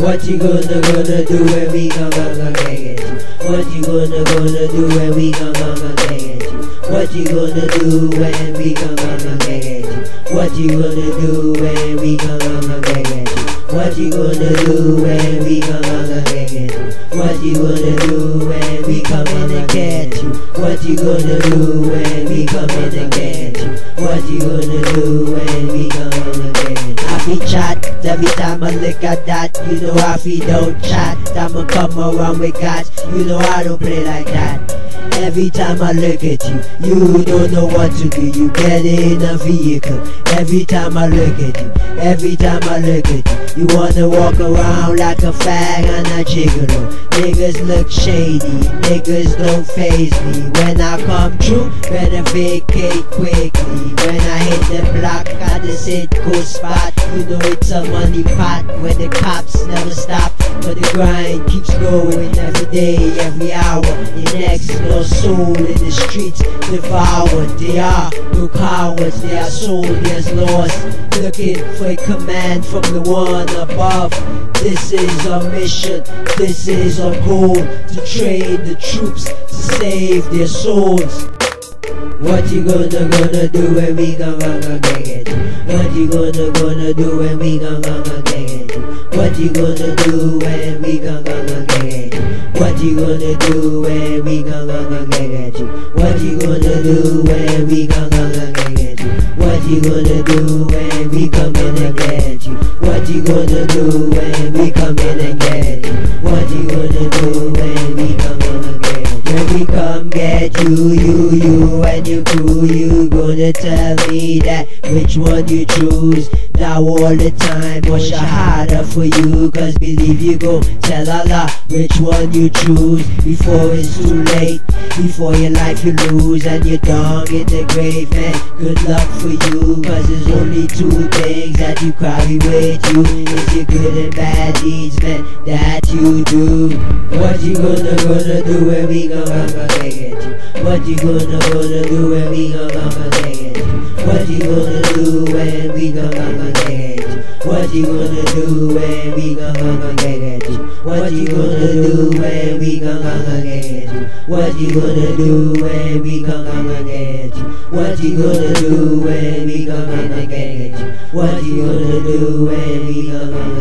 What you gonna do when we gonna get you? What you gonna do when we gonna get you? What you gonna do when we gonna get you? What you gonna do when we gonna get you? What you gonna do when we gonna get you? What you gonna do when we come in and get you? What you gonna do when we come in and get you? What you gonna do when we come in and get you? I be chat every time I look at that. You know I feel don't chat. I'ma come around with guys. You know I don't play like that. Every time I look at you, you don't know what to do. You get in a vehicle. Every time I look at you, every time I look at you, you wanna walk around like a fag and a gigolo. Niggas look shady, niggas don't faze me. When I come through, better vacate quickly. When I hit the block, got this hit cool spot. You know it's a money pot where the cops never stop, but the grind keeps going every day, every hour. Your next no soul in the streets devoured. They are no cowards, they are soldiers lost, looking for a command from the one above. This is our mission, this is our goal, to train the troops to save their souls. What you gonna do when we gonna get you? What you gonna do when we gonna get you? What you gonna do when we gonna get you? What you gonna do when we gonna get you? What you gonna do when we gonna get you? What you gonna do when we come in and get you? What you gonna do when we come in and get you? What you gonna do when we come in and get you? When we come get you and your crew, you gonna tell me that which one you choose. Now all the time or shahada for you, cause believe you go tell Allah which one you choose before it's too late, before your life you lose and you're down in the grave. Man, good luck for you, cause there's only two things that you carry with you. It's your good and bad deeds, man, that you do. What you gonna do when we gonna get you? What you gonna do when we gonna get you? What you gonna do when we gonna get you? What you gonna do when we gonna get you? What you gonna do when we gonna get you? What you gonna do when we gonna get you? What you gonna do when we gonna get you? What you gonna do when we gonna